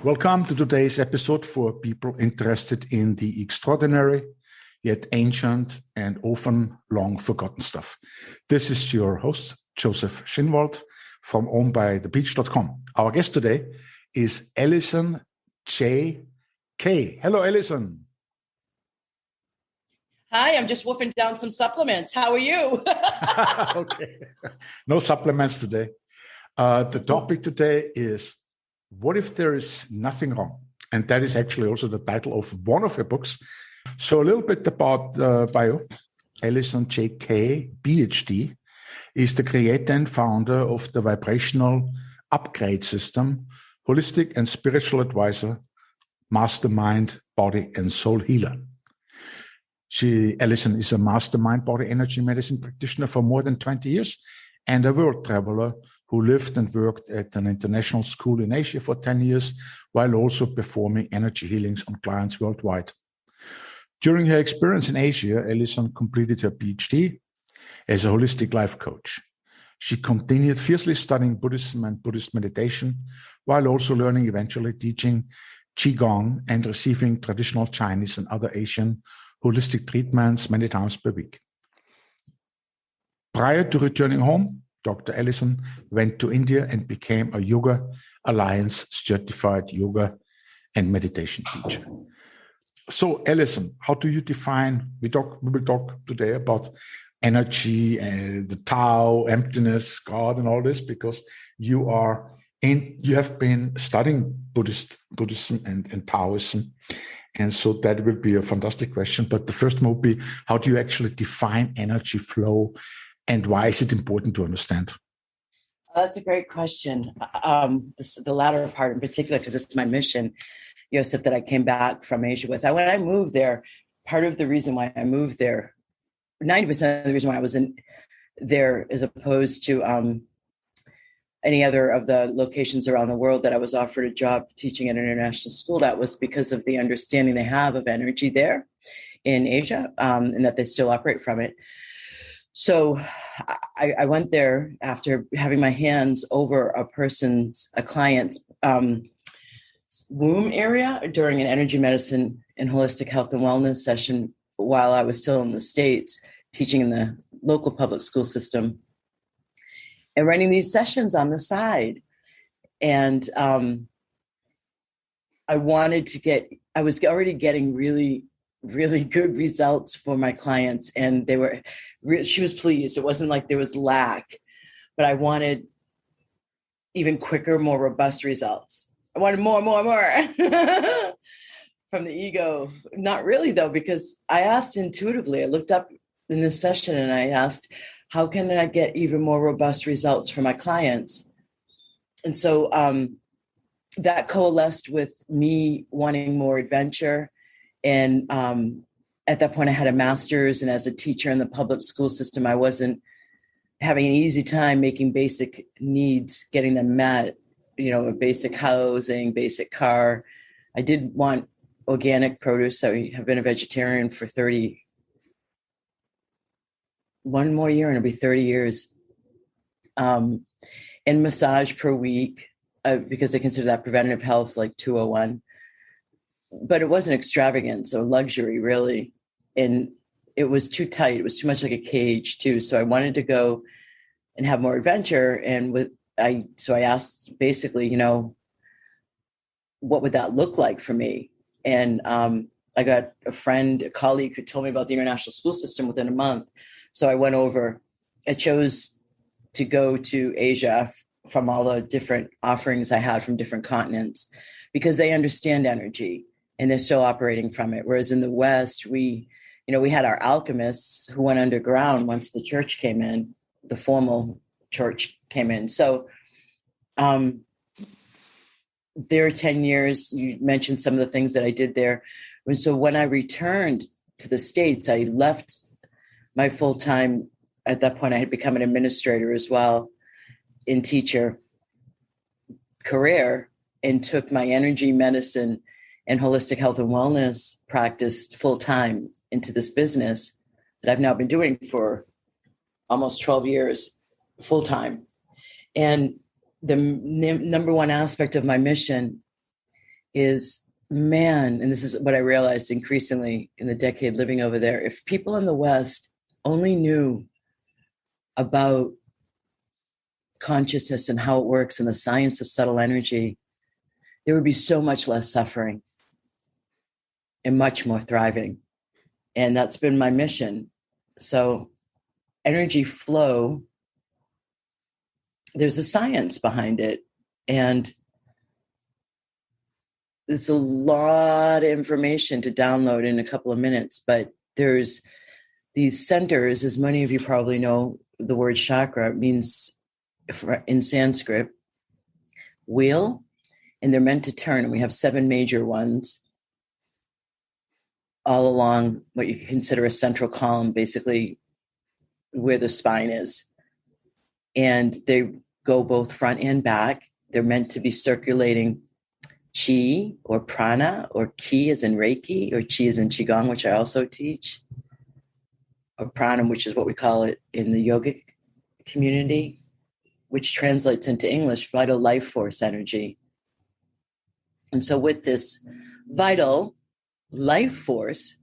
Welcome to today's episode for people interested in the extraordinary, yet ancient and often long forgotten stuff. This is your host, Joseph Schinwald from ownbythebeach.com. Our guest today is Alison J.K. Hello, Alison. Hi, I'm just wolfing down some supplements. How are you? Okay. No supplements today. The topic today is, what if there is nothing wrong? And that is actually also the title of one of her books. So a little bit about bio. Alison J.K., Ph.D., is the creator and founder of the Vibrational Upgrade system, holistic and spiritual advisor, mastermind, body and soul healer. Alison is a mastermind body energy medicine practitioner for more than 20 years and a world traveler who lived and worked at an international school in Asia for 10 years, while also performing energy healings on clients worldwide. During her experience in Asia, Alison completed her Ph.D. as a holistic life coach. She continued fiercely studying Buddhism and Buddhist meditation, while also learning, eventually teaching Chi Gong and receiving traditional Chinese and other Asian holistic treatments many times per week. Prior to returning home, Dr. Alison went to India and became a Yoga Alliance certified yoga and meditation teacher. So, Alison, how do you define? We will talk today about energy and the Tao, emptiness, God, and all this, because you have been studying Buddhism and Taoism. And so that will be a fantastic question. But the first one would be, how do you actually define energy flow and why is it important to understand? That's a great question. The latter part in particular, because it's my mission, Joseph, that I came back from Asia with. When I moved there, part of the reason why I moved there, 90% of the reason why I was in there as opposed to any other of the locations around the world that I was offered a job teaching at an international school, that was because of the understanding they have of energy there in Asia, and that they still operate from it. So I went there after having my hands over a client's womb area during an energy medicine and holistic health and wellness session while I was still in the States, teaching in the local public school system and running these sessions on the side. And I was already getting really, really good results for my clients. And she was pleased. It wasn't like there was lack, but I wanted even quicker, more robust results. I wanted more from the ego. Not really though, because I asked intuitively, I looked up in this session and I asked, how can I get even more robust results for my clients? And so that coalesced with me wanting more adventure. And at that point, I had a master's. And as a teacher in the public school system, I wasn't having an easy time making basic needs, getting them met, a basic housing, basic car. I did want organic produce. I have been a vegetarian for 1 more year and it'll be 30 years. And massage per week, because I consider that preventative health, like 201. But it wasn't extravagant, so luxury really. And it was too tight. It was too much like a cage too. So I wanted to go and have more adventure. And so I asked basically, what would that look like for me? And I got a colleague who told me about the international school system within a month. So I went over. I chose to go to Asia from all the different offerings I had from different continents because they understand energy and they're still operating from it. Whereas in the West, we had our alchemists who went underground once the church came in, the formal church came in. So there 10 years, you mentioned some of the things that I did there. And so when I returned to the States, I left my full-time, at that point I had become an administrator as well in teacher career and took my energy medicine and holistic health and wellness practice full-time into this business that I've now been doing for almost 12 years full-time. And the number one aspect of my mission is, man, and this is what I realized increasingly in the decade living over there, if people in the West only knew about consciousness and how it works and the science of subtle energy, there would be so much less suffering and much more thriving. And that's been my mission. So energy flow, there's a science behind it. And it's a lot of information to download in a couple of minutes, but there's these centers, as many of you probably know, the word chakra means in Sanskrit, wheel, and they're meant to turn. And we have 7 major ones all along what you consider a central column, basically where the spine is. And they go both front and back. They're meant to be circulating Chi or prana, or Ki as in Reiki, or Chi as in Chi Gong, which I also teach, or prana, which is what we call it in the yogic community, which translates into English, vital life force energy. And so with this vital life force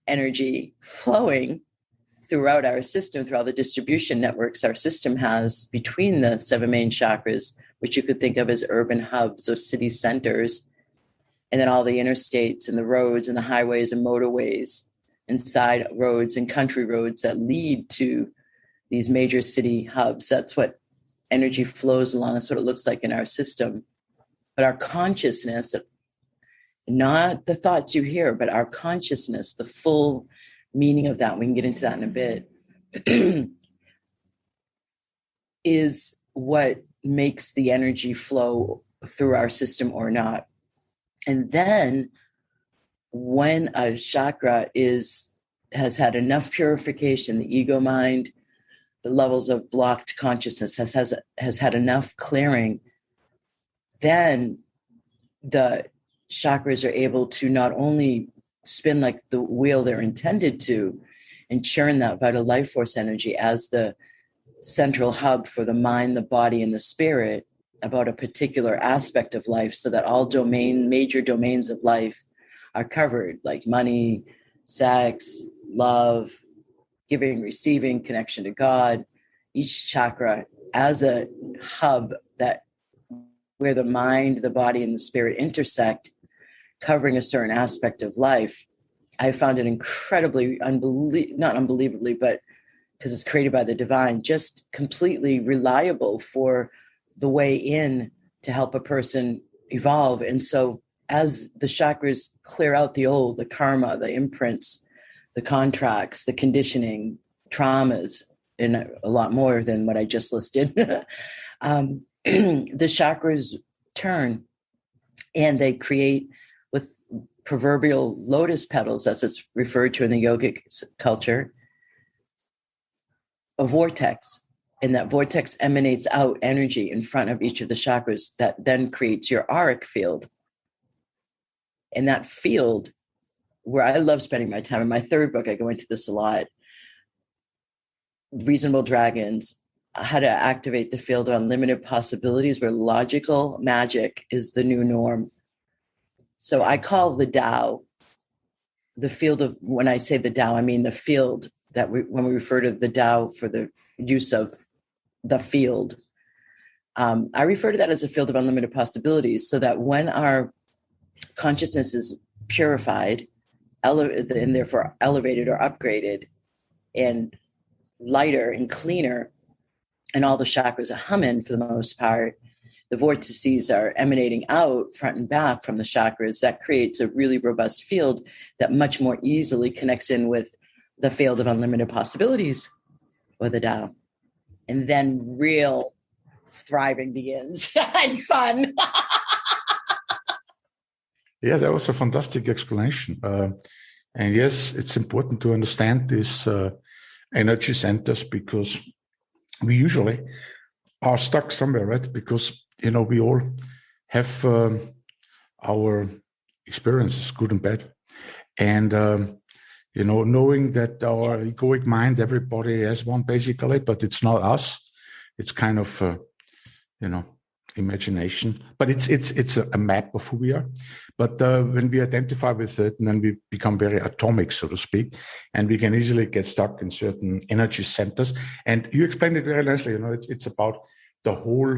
energy flowing throughout our system, through all the distribution networks our system has between the 7 main chakras, which you could think of as urban hubs or city centers, and then all the interstates and the roads and the highways and motorways and side roads and country roads that lead to these major city hubs. That's what energy flows along. That's what it looks like in our system. But our consciousness, not the thoughts you hear, but our consciousness, the full meaning of that, we can get into that in a bit, is what makes the energy flow through our system or not. And then when a chakra has had enough purification, the ego mind, the levels of blocked consciousness has had enough clearing, then the chakras are able to not only spin like the wheel they're intended to and churn that vital life force energy as the central hub for the mind, the body, and the spirit about a particular aspect of life, so that all major domains of life are covered, like money, sex, love, giving, receiving, connection to God. Each chakra as a hub that where the mind, the body, and the spirit intersect, covering a certain aspect of life. I found it incredibly, not unbelievably, but because it's created by the divine, just completely reliable for the way in to help a person evolve. And so as the chakras clear out the old, the karma, the imprints, the contracts, the conditioning, traumas, and a lot more than what I just listed, the chakras turn and they create, with proverbial lotus petals, as it's referred to in the yogic culture, a vortex. And that vortex emanates out energy in front of each of the chakras that then creates your auric field. And that field, where I love spending my time, in my 3rd book, I go into this a lot, Reasonable Dragons, how to activate the field of unlimited possibilities, where logical magic is the new norm. So I call the Tao the field of, when I say the Tao, I mean the field that when we refer to the Tao for the use of the field, I refer to that as a field of unlimited possibilities, so that when our consciousness is purified, and therefore elevated or upgraded and lighter and cleaner, and all the chakras are humming for the most part, the vortices are emanating out front and back from the chakras. That creates a really robust field that much more easily connects in with the field of unlimited possibilities, or the Tao. And then real thriving begins and fun. Yeah, that was a fantastic explanation. And yes, it's important to understand these energy centers, because we usually are stuck somewhere, right? Because, we all have our experiences, good and bad. And, knowing that our egoic mind, everybody has one basically, but it's not us. It's kind of, imagination, but it's a map of who we are. But when we identify with it, and then we become very atomic, so to speak, and we can easily get stuck in certain energy centers. And you explained it very nicely. It's about the whole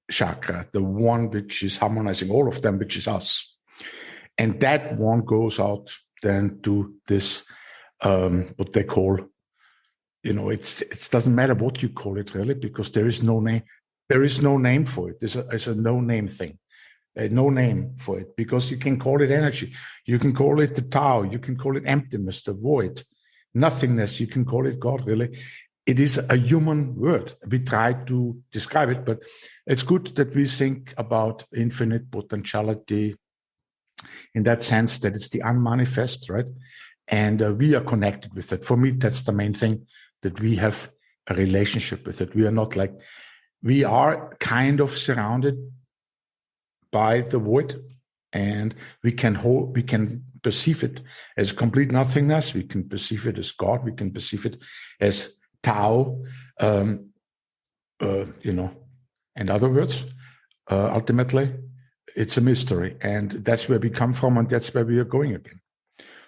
chakra, the one which is harmonizing all of them, which is us, and that one goes out then to this what they call. It doesn't matter what you call it really, because there is no name. There is no name for it. It's a no name thing. No name for it, because you can call it energy. You can call it the Tao. You can call it emptiness, the void, nothingness. You can call it God, really. It is a human word. We try to describe it, but it's good that we think about infinite potentiality in that sense, that it's the unmanifest, right? And we are connected with it. For me, that's the main thing, that we have a relationship with it. We are not like, we are kind of surrounded by the void, and we can perceive it as complete nothingness. We can perceive it as God. We can perceive it as Tao. In other words, ultimately, it's a mystery, and that's where we come from, and that's where we are going again.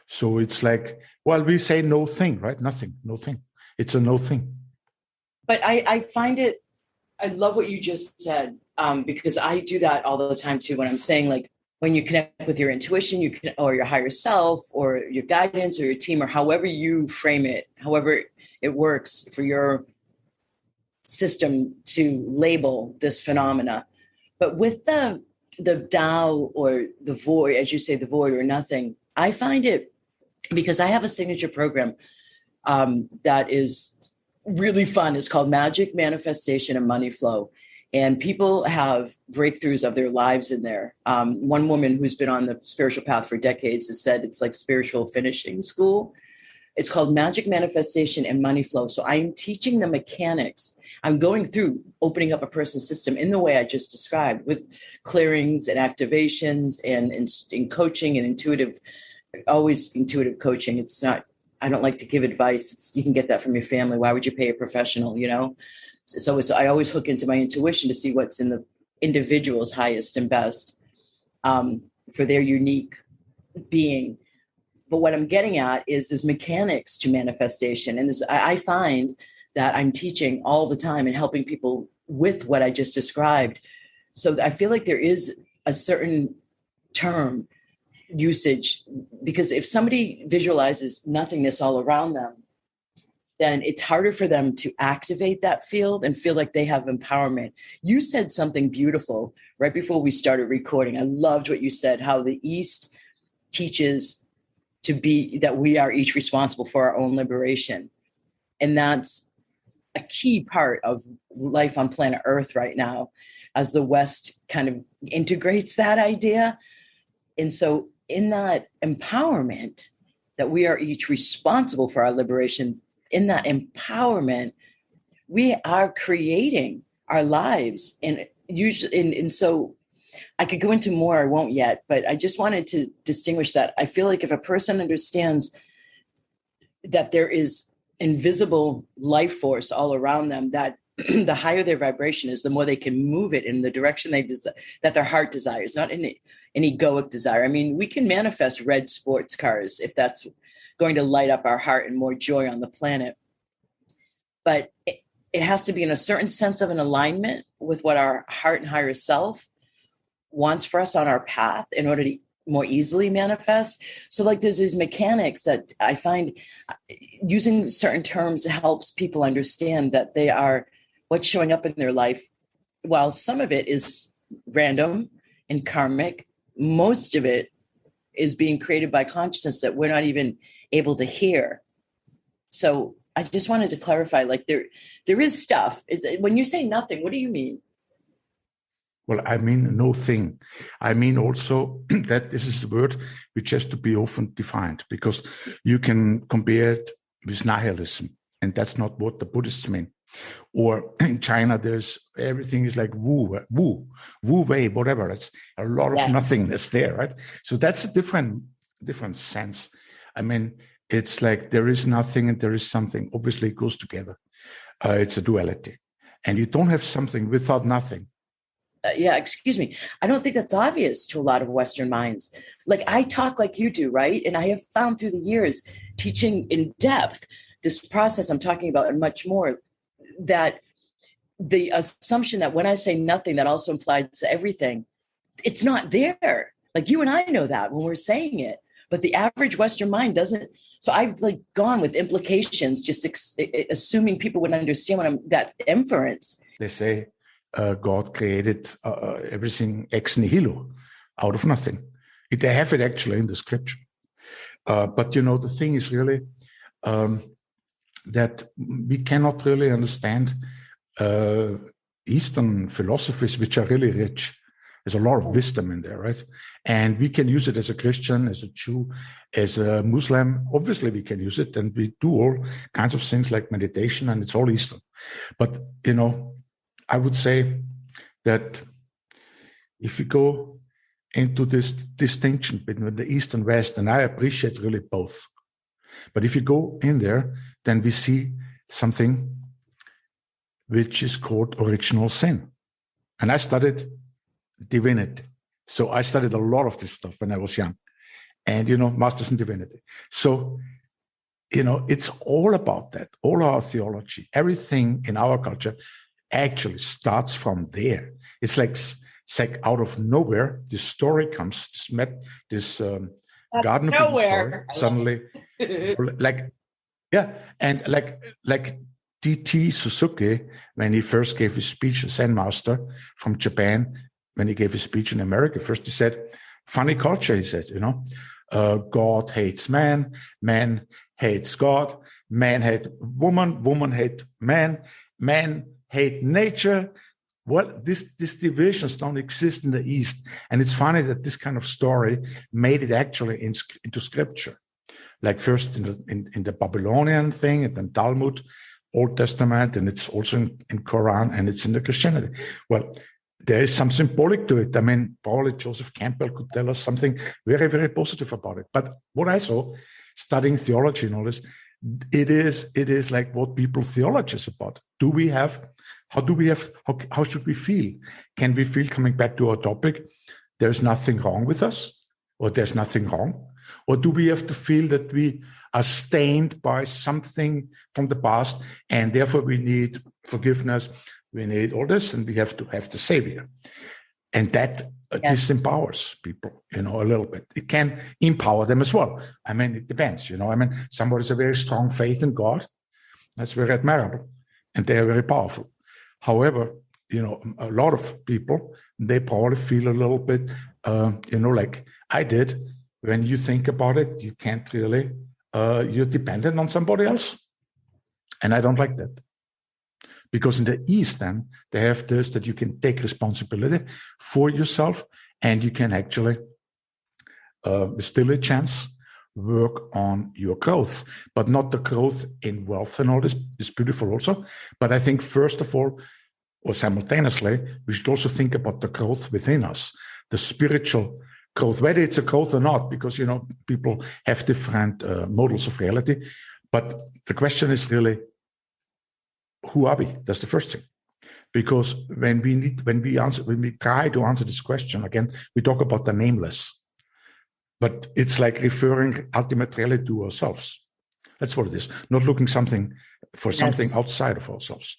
So it's like, well, we say no thing, right? Nothing, no thing. It's a no thing. But I find it. I love what you just said, because I do that all the time too. When I'm saying, like, when you connect with your intuition, or your higher self, or your guidance, or your team, or however you frame it, however it works for your system to label this phenomena. But with the Tao, or the void, as you say, the void or nothing, I find it, because I have a signature program that is really fun. It's called Magic, Manifestation, and Money Flow. And people have breakthroughs of their lives in there. One woman who's been on the spiritual path for decades has said it's like spiritual finishing school. It's called Magic, Manifestation, and Money Flow. So I'm teaching the mechanics. I'm going through opening up a person's system in the way I just described, with clearings and activations and in coaching and always intuitive coaching. It's not, I don't like to give advice. You can get that from your family. Why would you pay a professional, So I always hook into my intuition to see what's in the individual's highest and best for their unique being. But what I'm getting at is this mechanics to manifestation. And I find that I'm teaching all the time and helping people with what I just described. So I feel like there is a certain term usage, because if somebody visualizes nothingness all around them, then it's harder for them to activate that field and feel like they have empowerment. You said something beautiful right before we started recording. I loved what you said, how the East teaches that we are each responsible for our own liberation. And that's a key part of life on planet Earth right now, as the West kind of integrates that idea. And so in that empowerment, that we are each responsible for our liberation, in that empowerment, we are creating our lives. And so I could go into more, I won't yet, but I just wanted to distinguish that. I feel like if a person understands that there is invisible life force all around them, that the higher their vibration is, the more they can move it in the direction that their heart desires, not in an egoic desire. I mean, we can manifest red sports cars if that's going to light up our heart and more joy on the planet. But it has to be in a certain sense of an alignment with what our heart and higher self wants for us on our path in order to more easily manifest. So like there's these mechanics that I find using certain terms helps people understand that they are what's showing up in their life. While some of it is random and karmic, most of it is being created by consciousness that we're not even able to hear. So I just wanted to clarify, like there is stuff. When you say nothing, what do you mean? Well, I mean no thing. I mean also that this is a word which has to be often defined, because you can compare it with nihilism, and that's not what the Buddhists mean. Or in China, there's everything is like wu wei, whatever. It's a lot of nothingness there, right? So that's a different sense. I mean, it's like there is nothing and there is something. Obviously, it goes together. It's a duality. and you don't have something without nothing. Yeah, excuse me. I don't think that's obvious to a lot of Western minds. Like I talk like you do, right? And I have found through the years teaching in depth this process I'm talking about and much more, that the assumption that when I say nothing, that also implies everything. It's not there. Like you and I know that when we're saying it, but the average Western mind doesn't. So I've like gone with implications, just assuming people would understand that inference. They say God created everything ex nihilo, out of nothing. They have it actually in the scripture. But the thing is really that we cannot really understand Eastern philosophies, which are really rich. There's a lot of wisdom in there, right? And we can use it as a Christian, as a Jew, as a Muslim. Obviously, we can use it, and we do all kinds of things like meditation, and it's all Eastern. But, I would say that if you go into this distinction between the East and West, and I appreciate really both. But if you go in there, then we see something which is called original sin. And I studied Divinity. So I studied a lot of this stuff when I was young. And, Masters in Divinity. So, it's all about that. All our theology, everything in our culture actually starts from there. It's like out of nowhere, this story comes, this Garden of Eden story, suddenly, and like D.T. Suzuki, when he first gave his speech, a Zen master from Japan, when he gave his speech in America, first he said, funny culture, he said, God hates man, man hates God, man hates woman, woman hates man, man hate nature. Well, these divisions don't exist in the East. And it's funny that this kind of story made it actually into scripture. Like first in the Babylonian thing, and then Talmud, Old Testament, and it's also in Quran, and it's in the Christianity. Well, there is some symbolic to it. I mean, probably Joseph Campbell could tell us something very, very positive about it. But what I saw, studying theology and all this, it is like what people theology is about. How should we feel? Can we feel, coming back to our topic, there's nothing wrong with us, or there's nothing wrong? Or do we have to feel that we are stained by something from the past, and therefore we need forgiveness, we need all this, and we have to have the Savior? And that disempowers people, a little bit. It can empower them as well. I mean, it depends, somebody has a very strong faith in God. That's very admirable, and they are very powerful. However, a lot of people, they probably feel a little bit, like I did. When you think about it, you can't really, you're dependent on somebody else. And I don't like that. Because in the East, then, they have this, that you can take responsibility for yourself, and you can actually, with still a chance, work on your growth, but not the growth in wealth and all this is beautiful also. But I think first of all, or simultaneously, we should also think about the growth within us, the spiritual growth, whether it's a growth or not, because, people have different models of reality. But the question is really, who are we? That's the first thing. Because when we try to answer this question, again, we talk about the nameless. But it's like referring ultimate reality to ourselves. That's what it is. Not looking something outside of ourselves.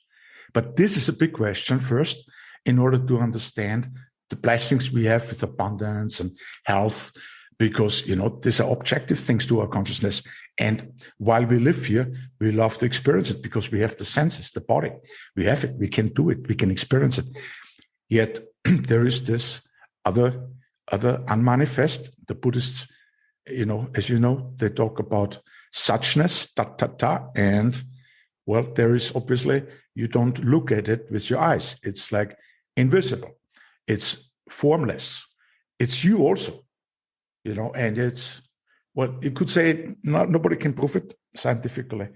But this is a big question first, in order to understand the blessings we have with abundance and health, because, these are objective things to our consciousness. And while we live here, we love to experience it because we have the senses, the body. We have it. We can do it. We can experience it. Yet there is this other unmanifest. The Buddhists, as you know, they talk about suchness, and well, there is obviously, you don't look at it with your eyes. It's like invisible. It's formless. It's you also, and it's, well, you could say nobody can prove it scientifically.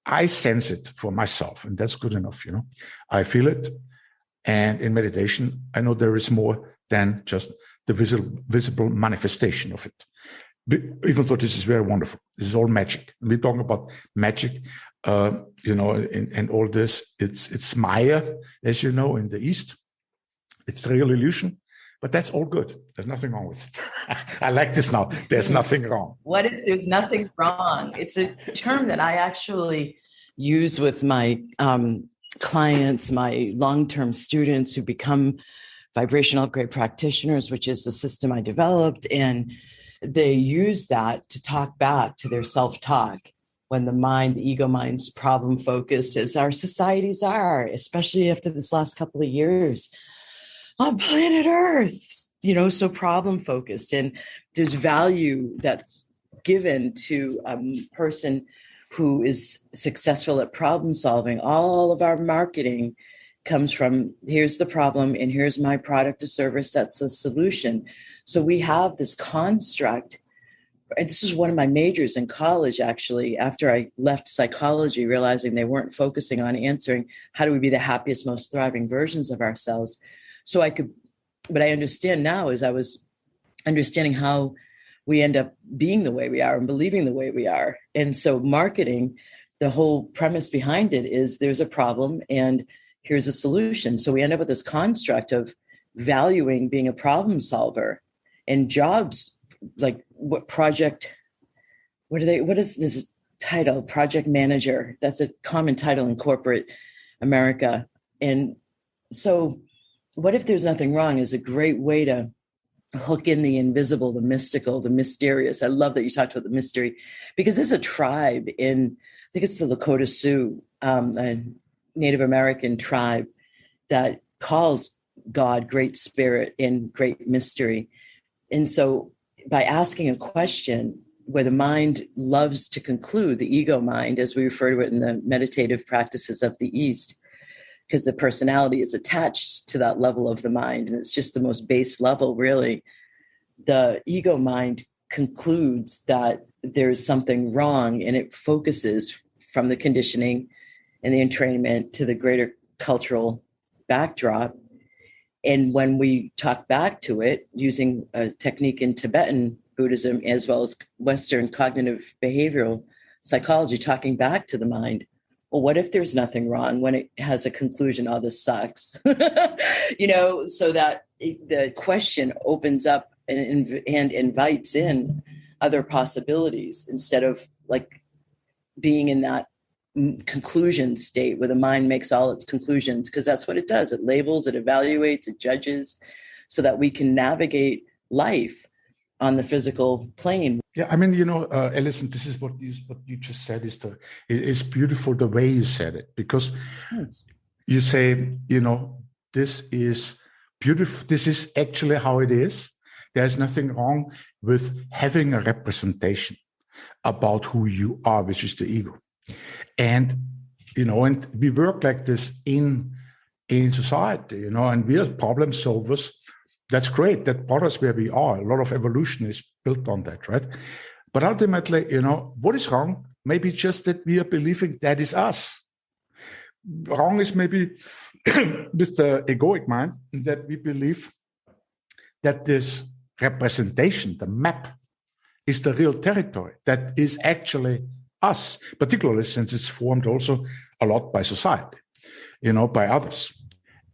I sense it for myself, and that's good enough, I feel it. And in meditation, I know there is more than just the visible manifestation of it. Even though this is very wonderful. This is all magic. We're talking about magic and all this. It's Maya, as you know, in the East. It's the real illusion, but that's all good. There's nothing wrong with it. I like this now. There's nothing wrong. What if there's nothing wrong? It's a term that I actually use with my clients, my long-term students who become Vibrational Upgrade practitioners, which is the system I developed. And they use that to talk back to their self-talk when the ego mind's problem focused, as our societies are, especially after this last couple of years on planet Earth, so problem focused. And there's value that's given to a person who is successful at problem solving. All of our marketing comes from, here's the problem and here's my product or service that's the solution. So we have this construct, and this was one of my majors in college, actually, after I left psychology, realizing they weren't focusing on answering how do we be the happiest, most thriving versions of ourselves. So what I understand now is I was understanding how we end up being the way we are and believing the way we are. And so marketing, the whole premise behind it is there's a problem and here's a solution. So we end up with this construct of valuing being a problem solver, and jobs like what is this title? Project manager. That's a common title in corporate America. And so what if there's nothing wrong is a great way to hook in the invisible, the mystical, the mysterious. I love that you talked about the mystery, because there's a tribe I think it's the Lakota Sioux, a Native American tribe that calls God Great Spirit and Great Mystery. And so by asking a question where the mind loves to conclude, the ego mind, as we refer to it in the meditative practices of the East, because the personality is attached to that level of the mind, and it's just the most base level, really. The ego mind concludes that there's something wrong, and it focuses from the conditioning and the entrainment to the greater cultural backdrop. And when we talk back to it using a technique in Tibetan Buddhism, as well as Western cognitive behavioral psychology, talking back to the mind, well, what if there's nothing wrong when it has a conclusion, oh, this sucks, so that the question opens up and invites in other possibilities instead of like being in that conclusion state where the mind makes all its conclusions, because that's what it does. It labels, it evaluates, it judges, so that we can navigate life on the physical plane. Yeah, I mean, Alison, this is what you just said is beautiful the way you said it, because you say, this is beautiful. This is actually how it is. There's nothing wrong with having a representation about who you are, which is the ego. And, and we work like this in society, and we are problem solvers. That's great. That brought us where we are. A lot of evolution is built on that, right? But ultimately, what is wrong? Maybe just that we are believing that is us. Wrong is maybe with the egoic mind, that we believe that this representation, the map, is the real territory. That is actually us, particularly since it's formed also a lot by society, by others.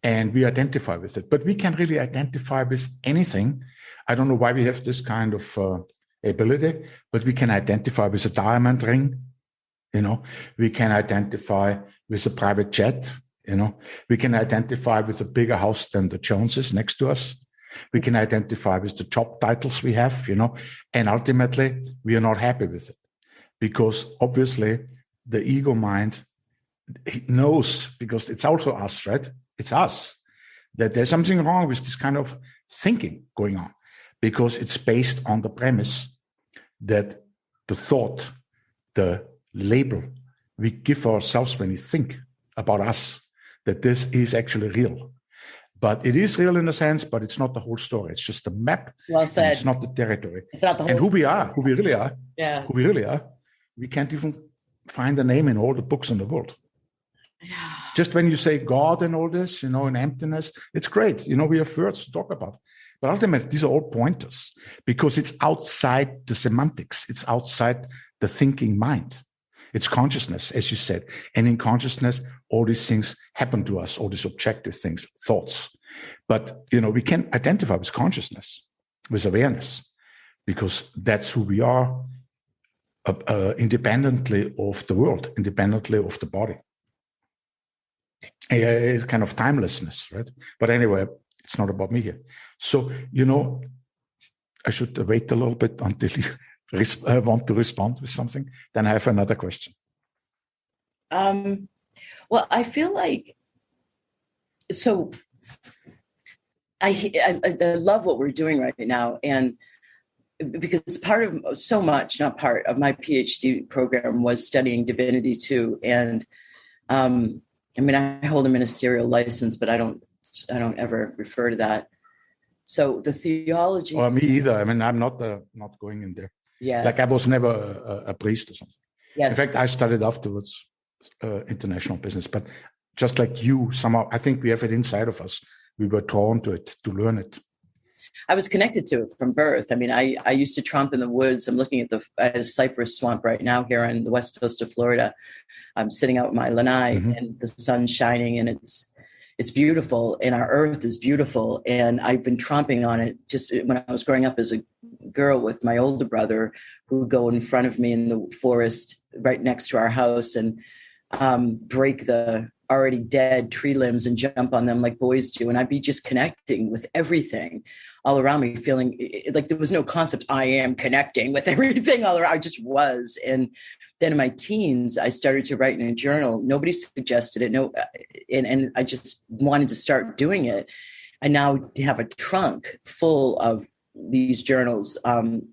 And we identify with it. But we can really identify with anything. I don't know why we have this kind of ability, but we can identify with a diamond ring. We can identify with a private jet. We can identify with a bigger house than the Joneses next to us. We can identify with the job titles we have, and ultimately we are not happy with it, because obviously the ego mind knows, because it's also us, right? It's us, that there's something wrong with this kind of thinking going on, because it's based on the premise that the thought, the label we give ourselves when we think about us, that this is actually real. But it is real in a sense, but it's not the whole story. It's just a map. Well said. It's not the territory. It's not the whole. And who we are, who we really are. Yeah. Who we really are. We can't even find a name in all the books in the world. Yeah. Just when you say God and all this, and emptiness, it's great. We have words to talk about. But ultimately, these are all pointers, because it's outside the semantics. It's outside the thinking mind. It's consciousness, as you said. And in consciousness, all these things happen to us, all these objective things, thoughts. But, we can identify with consciousness, with awareness, because that's who we are, independently of the world, independently of the body. It's kind of timelessness, right? But anyway, it's not about me here. So, I should wait a little bit until you want to respond with something. Then I have another question. Well, I feel like, so I love what we're doing right now. And because part of not part of my PhD program was studying divinity too. And I hold a ministerial license, but I don't ever refer to that. So the theology. Well, me either. I'm not going in there. Yeah. Like I was never a priest or something. Yes. In fact, I studied afterwards international business. But just like you, somehow, I think we have it inside of us. We were drawn to it, to learn it. I was connected to it from birth. I used to tromp in the woods. I'm looking at a cypress swamp right now here on the west coast of Florida. I'm sitting out with my lanai and the sun's shining, and it's beautiful, and our earth is beautiful. And I've been tromping on it just when I was growing up as a girl with my older brother, who would go in front of me in the forest right next to our house and break the already dead tree limbs and jump on them like boys do. And I'd be just connecting with everything all around me, feeling like there was no concept, I am connecting with everything all around. I just was. And then in my teens, I started to write in a journal. Nobody suggested it. And I just wanted to start doing it. I now have a trunk full of these journals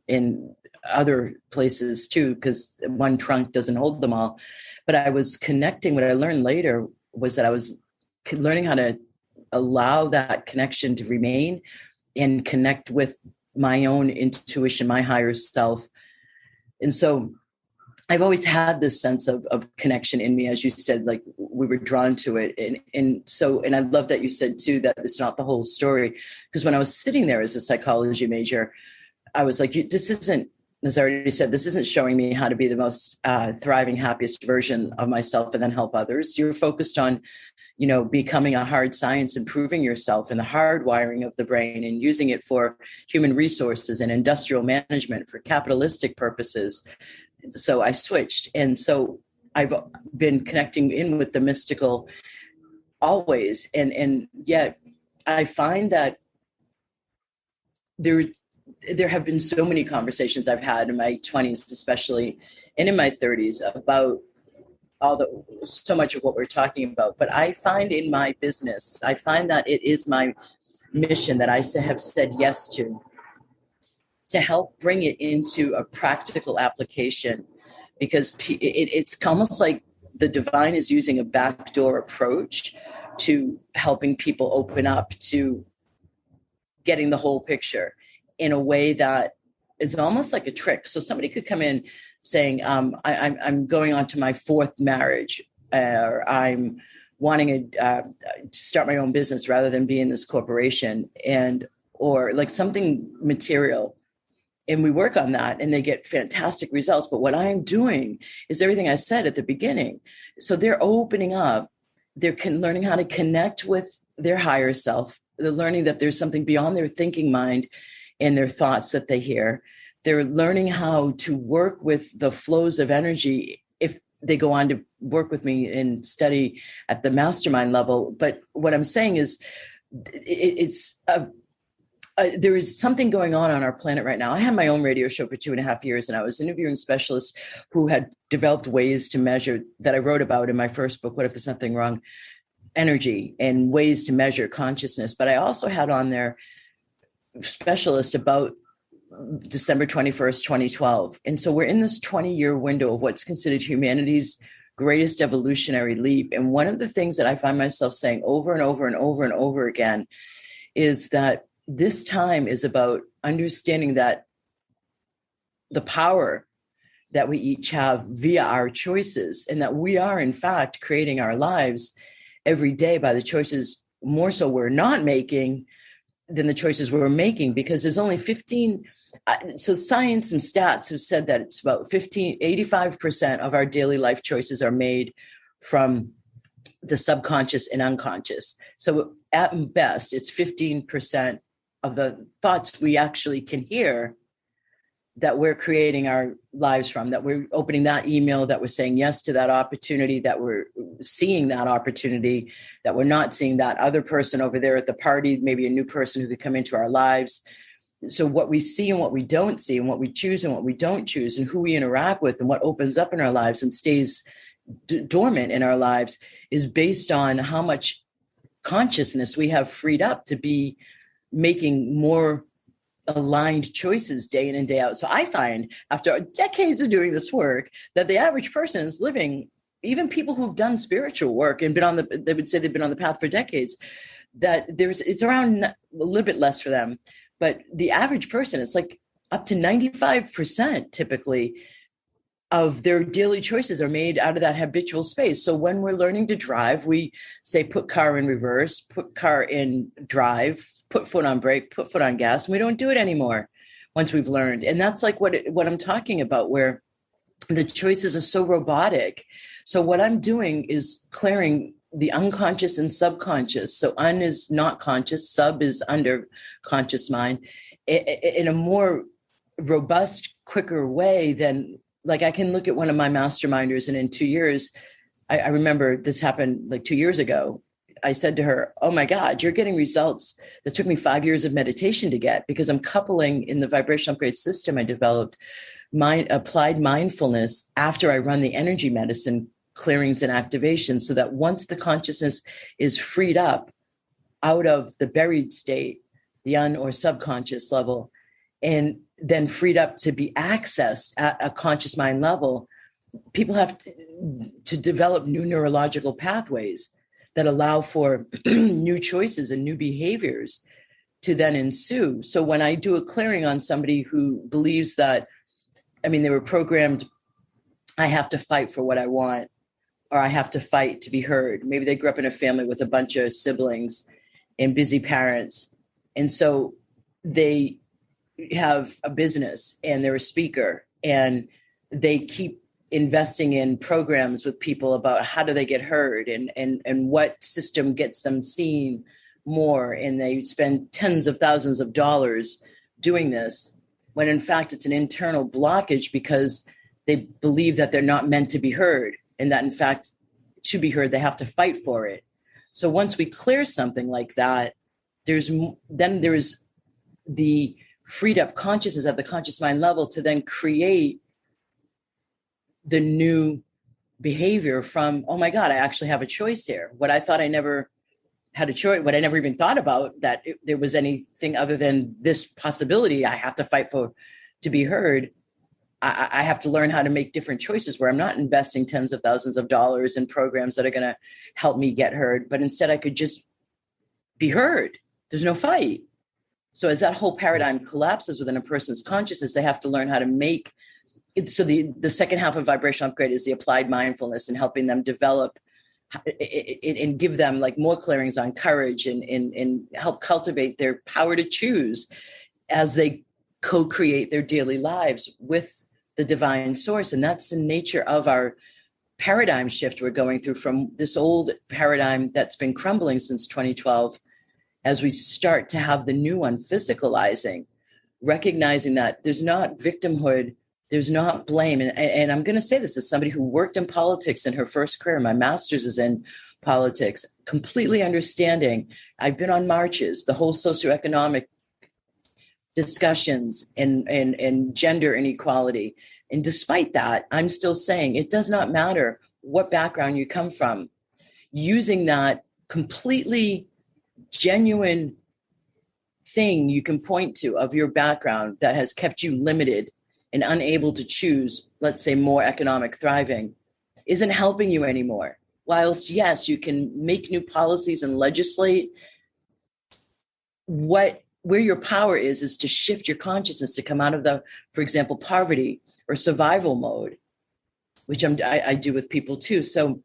in other places too, because one trunk doesn't hold them all. But I was connecting. What I learned later was that I was learning how to allow that connection to remain and connect with my own intuition, my higher self. And so I've always had this sense of connection in me, as you said, like we were drawn to it. And I love that you said too, that it's not the whole story. Because when I was sitting there as a psychology major, I was like, this isn't, as I already said, this isn't showing me how to be the most thriving, happiest version of myself and then help others. You're focused on, becoming a hard science, improving yourself and the hardwiring of the brain and using it for human resources and industrial management for capitalistic purposes. So I switched. And so I've been connecting in with the mystical always. And yet I find that there have been so many conversations I've had in my 20s, especially, and in my 30s about so much of what we're talking about. But I find in my business, I find that it is my mission that I have said yes to help bring it into a practical application, because it's almost like the divine is using a backdoor approach to helping people open up to getting the whole picture in a way that is almost like a trick. So somebody could come in saying, I'm going on to my fourth marriage, or I'm wanting to start my own business rather than be in this corporation, or like something material. And we work on that and they get fantastic results. But what I'm doing is everything I said at the beginning. So they're opening up, they're learning how to connect with their higher self. They're learning that there's something beyond their thinking mind and their thoughts that they hear. They're learning how to work with the flows of energy if they go on to work with me and study at the mastermind level. But what I'm saying is there is something going on our planet right now. I had my own radio show for 2.5 years, and I was interviewing specialists who had developed ways to measure, that I wrote about in my first book, What If There's Something Wrong? Energy, and ways to measure consciousness. But I also had on there specialists about December 21st, 2012. And so we're in this 20-year window of what's considered humanity's greatest evolutionary leap. And one of the things that I find myself saying over and over and over and over again is that this time is about understanding that the power that we each have via our choices, and that we are in fact creating our lives every day by the choices more so we're not making than the choices we're making, because there's only 15. So science and stats have said that it's about 85% of our daily life choices are made from the subconscious and unconscious. So at best, it's 15% of the thoughts we actually can hear that we're creating our lives from, that we're opening that email, that we're saying yes to that opportunity, that we're seeing that opportunity, that we're not seeing that other person over there at the party, maybe a new person who could come into our lives. So what we see and what we don't see, and what we choose and what we don't choose, and who we interact with and what opens up in our lives and stays dormant in our lives, is based on how much consciousness we have freed up to be making more aligned choices day in and day out. So I find, after decades of doing this work, that the average person is living, even people who've done spiritual work and they would say they've been on the path for decades, that it's around a little bit less for them. But the average person, it's like up to 95% typically of their daily choices are made out of that habitual space. So when we're learning to drive, we say, put car in reverse, put car in drive, put foot on brake, put foot on gas. And we don't do it anymore once we've learned. And that's like what I'm talking about, where the choices are so robotic. So what I'm doing is clearing the unconscious and subconscious. So un is not conscious, sub is under conscious mind, in a more robust, quicker way than, like, I can look at one of my masterminders, and in 2 years, I remember this happened like 2 years ago. I said to her, oh my God, you're getting results that took me 5 years of meditation to get, because I'm coupling in the vibrational upgrade system I developed applied mindfulness after I run the energy medicine clearings and activations, so that once the consciousness is freed up out of the buried state, the un or subconscious level, and then freed up to be accessed at a conscious mind level, people have to develop new neurological pathways that allow for new choices and new behaviors to then ensue. So when I do a clearing on somebody who believes that, they were programmed, I have to fight for what I want, or I have to fight to be heard. Maybe they grew up in a family with a bunch of siblings and busy parents. And so they have a business and they're a speaker, and they keep investing in programs with people about how do they get heard and what system gets them seen more. And they spend tens of thousands of dollars doing this, when in fact it's an internal blockage, because they believe that they're not meant to be heard, and that in fact to be heard, they have to fight for it. So once we clear something like that, there's the freed up consciousness at the conscious mind level to then create the new behavior from, oh my God, I actually have a choice here. What I thought I never had a choice, what I never even thought about, that there was anything other than this possibility I have to fight for to be heard. I have to learn how to make different choices where I'm not investing tens of thousands of dollars in programs that are going to help me get heard, but instead I could just be heard. There's no fight. So as that whole paradigm collapses within a person's consciousness, they have to learn how to make it. So the second half of vibrational upgrade is the applied mindfulness, and helping them develop and give them like more clearings on courage and help cultivate their power to choose as they co-create their daily lives with the divine source. And that's the nature of our paradigm shift we're going through, from this old paradigm that's been crumbling since 2012, as we start to have the new one physicalizing, recognizing that there's not victimhood, there's not blame. And I'm going to say this as somebody who worked in politics in her first career. My master's is in politics, completely understanding. I've been on marches, the whole socioeconomic discussions and gender inequality. And despite that, I'm still saying it does not matter what background you come from. Using that completely genuine thing you can point to of your background that has kept you limited and unable to choose, let's say, more economic thriving, isn't helping you anymore. Whilst, yes, you can make new policies and legislate, where your power is to shift your consciousness to come out of the, for example, poverty or survival mode, which I do with people too. So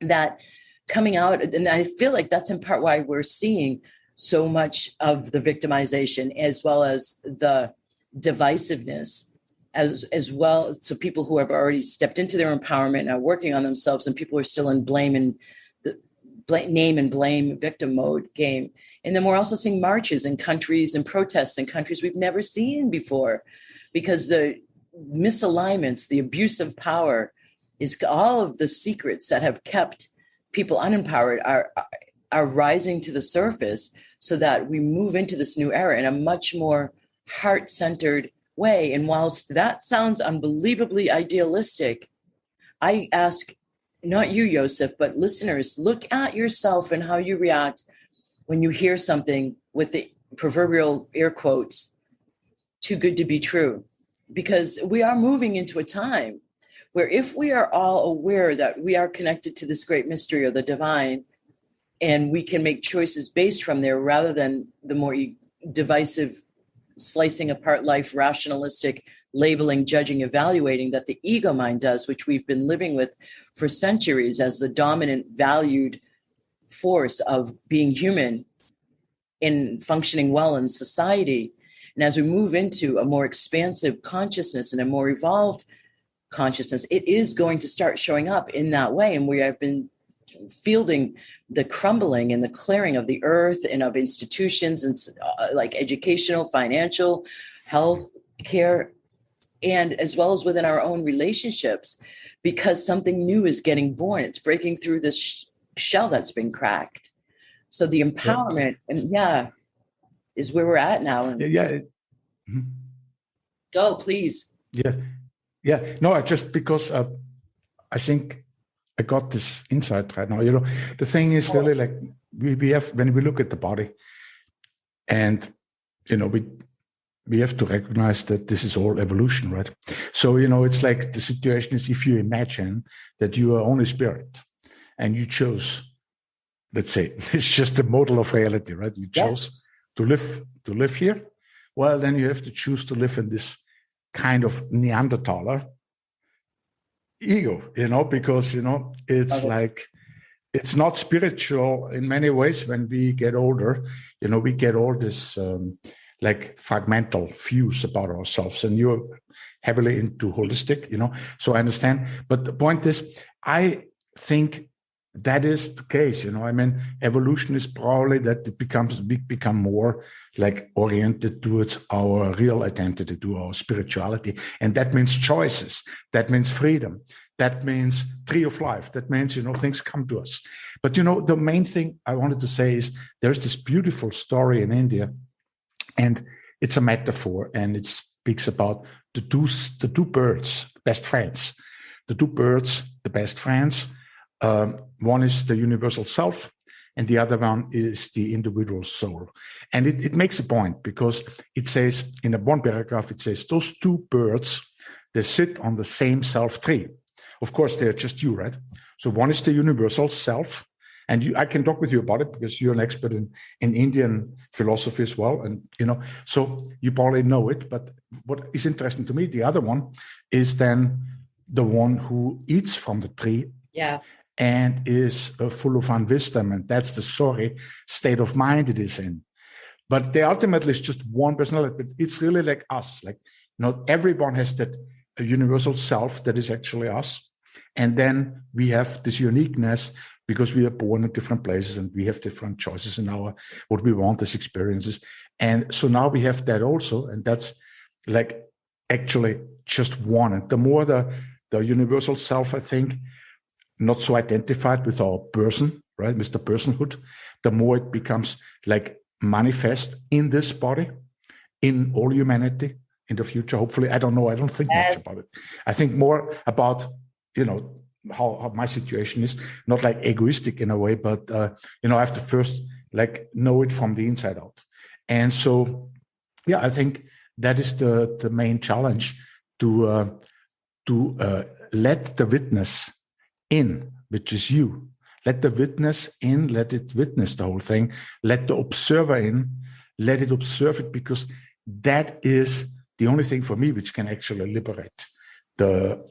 that coming out, and I feel like that's in part why we're seeing so much of the victimization as well as the divisiveness as well. So people who have already stepped into their empowerment and are working on themselves, and people who are still in blame and name and blame victim mode game. And then we're also seeing marches in countries and protests in countries we've never seen before, because the misalignments, the abuse of power, is all of the secrets that have kept people unempowered are rising to the surface, so that we move into this new era in a much more heart-centered way. And whilst that sounds unbelievably idealistic, I ask, not you, Joseph, but listeners, look at yourself and how you react when you hear something with the proverbial air quotes, too good to be true. Because we are moving into a time where if we are all aware that we are connected to this great mystery or the divine, and we can make choices based from there rather than the more divisive, slicing apart life, rationalistic, labeling, judging, evaluating that the ego mind does, which we've been living with for centuries as the dominant valued force of being human and functioning well in society. And as we move into a more expansive consciousness and a more evolved consciousness, it is going to start showing up in that way. And we have been fielding the crumbling and the clearing of the earth and of institutions and like educational, financial, health care, and as well as within our own relationships, because something new is getting born. It's breaking through this shell that's been cracked. So the empowerment is where we're at now. Go, please. Yeah. No, just because I think I got this insight right now. The thing is really like we have, when we look at the body, and we have to recognize that this is all evolution, right? So it's like the situation is, if you imagine that you are only spirit and you chose, let's say, it's just a model of reality, right? You chose to live here. Well, then you have to choose to live in this kind of Neanderthaler ego, because it's like, it's not spiritual in many ways. When we get older, we get all this like fragmental views about ourselves, and you're heavily into holistic, so I understand. But the point is, I think that is the case, evolution is probably that we become more like oriented towards our real identity, to our spirituality. And that means choices, that means freedom, that means tree of life, that means, things come to us. But, the main thing I wanted to say is there's this beautiful story in India, and it's a metaphor, and it speaks about the two birds, best friends, the best friends. One is the universal self, and the other one is the individual soul. And it makes a point, because it says, in one paragraph, it says, those two birds, they sit on the same self tree. Of course, they're just you, right? So one is the universal self, and I can talk with you about it because you're an expert in Indian philosophy as well. And, so you probably know it. But what is interesting to me, the other one is then the one who eats from the tree. Yeah. And is full of unwisdom. And that's the sorry state of mind it is in. But they ultimately is just one personality. But it's really like us. Like, not everyone has that universal self that is actually us. And then we have this uniqueness because we are born in different places and we have different choices in what we want as experiences. And so now we have that also. And that's like actually just one. And the more the universal self, I think, not so identified with our person, right, Mr. Personhood, the more it becomes like manifest in this body, in all humanity, in the future, hopefully. I don't know. I don't think much about it. I think more about, how my situation is, not like egoistic in a way, but, I have to first like know it from the inside out. And so, I think that is the main challenge, to let the witness in, which is you. Let the witness in, let it witness the whole thing. Let the observer in, let it observe it, because that is the only thing for me which can actually liberate the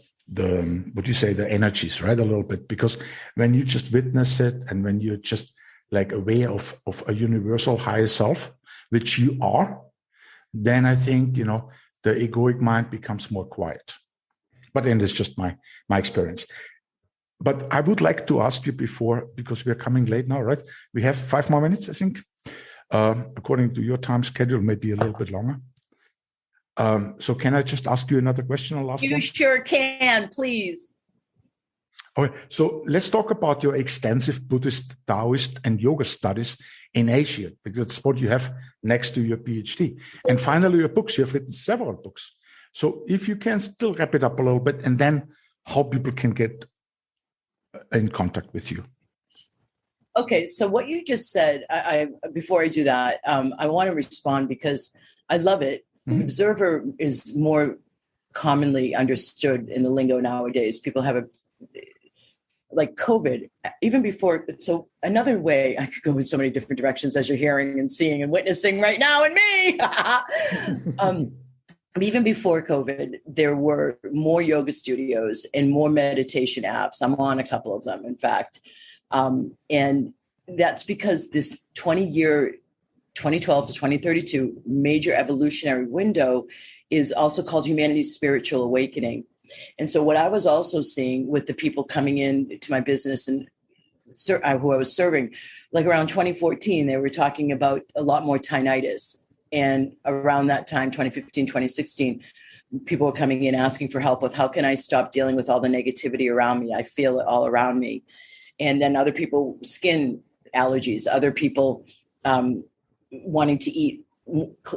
energies, right, a little bit. Because when you just witness it, and when you just like aware of a universal higher self, which you are, then I think, the egoic mind becomes more quiet. But then it's just my experience. But I would like to ask you before, because we are coming late now, right? We have 5 more minutes, I think. According to your time schedule, maybe a little bit longer. So can I just ask you another question, or last one? You sure can, please. Okay, so let's talk about your extensive Buddhist, Taoist, and yoga studies in Asia, because it's what you have next to your Ph.D. And finally, your books. You have written several books. So if you can still wrap it up a little bit, and then how people can get in contact with you. Okay, so what you just said, I before I do that, I want to respond because I love it. Mm-hmm. Observer is more commonly understood in the lingo nowadays. People have like COVID, even before. So another way, I could go in so many different directions, as you're hearing and seeing and witnessing right now in me. Even before COVID, there were more yoga studios and more meditation apps. I'm on a couple of them, in fact. And that's because this 20-year, 2012 to 2032 major evolutionary window is also called humanity's spiritual awakening. And so what I was also seeing with the people coming in to my business and who I was serving, like around 2014, they were talking about a lot more tinnitus. And around that time, 2015, 2016, people were coming in asking for help with how can I stop dealing with all the negativity around me? I feel it all around me. And then other people, skin allergies, other people wanting to eat,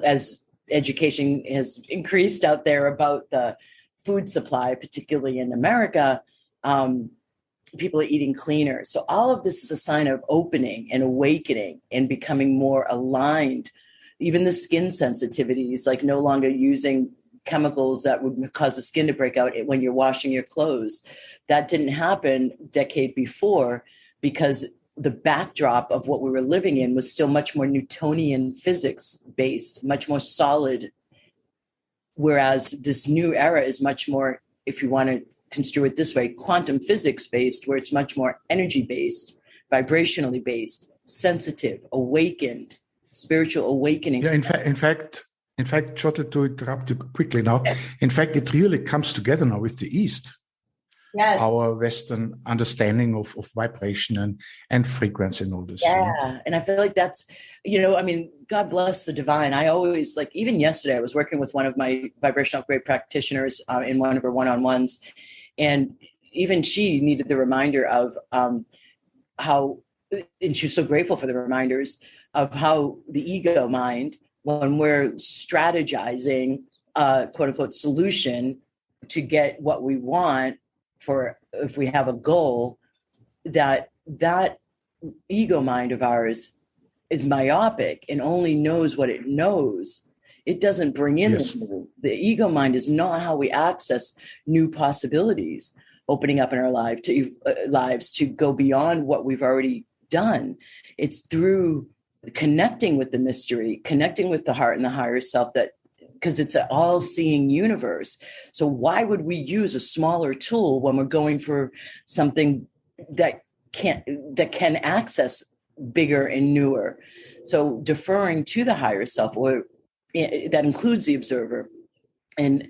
as education has increased out there about the food supply, particularly in America, people are eating cleaner. So all of this is a sign of opening and awakening and becoming more aligned. Even the skin sensitivities, like no longer using chemicals that would cause the skin to break out when you're washing your clothes. That didn't happen a decade before because the backdrop of what we were living in was still much more Newtonian physics based, much more solid. Whereas this new era is much more, if you want to construe it this way, quantum physics based, where it's much more energy based, vibrationally based, sensitive, awakened, spiritual awakening. Yeah, in fact, Jotted, to interrupt you quickly now, in fact, it really comes together now with the East. Yes. Our Western understanding of vibration and frequency and all this. Yeah. And I feel like that's, God bless the divine. I always, like, even yesterday, I was working with one of my Vibrational Upgrade practitioners in one of her one-on-ones. And even she needed the reminder of how, and she was so grateful for the reminders of how the ego mind, when we're strategizing a quote unquote solution to get what we want, for if we have a goal, that ego mind of ours is myopic and only knows what it knows. It doesn't bring in the ego mind is not how we access new possibilities opening up in our lives to go beyond what we've already done. It's through connecting with the mystery, connecting with the heart and the higher self, that because it's an all-seeing universe. So why would we use a smaller tool when we're going for something that can access bigger and newer? So deferring to the higher self, or that includes the observer, and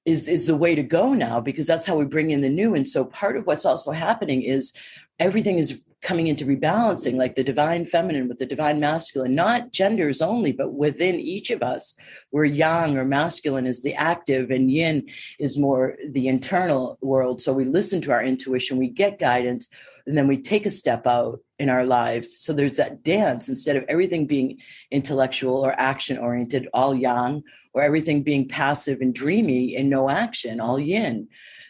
is the way to go now, because that's how we bring in the new. And so part of what's also happening is everything is coming into rebalancing, like the divine feminine with the divine masculine, not genders only, but within each of us, where yang or masculine is the active and yin is more the internal world. So we listen to our intuition, we get guidance, and then we take a step out in our lives. So there's that dance, instead of everything being intellectual or action oriented, all yang, or everything being passive and dreamy and no action, all yin.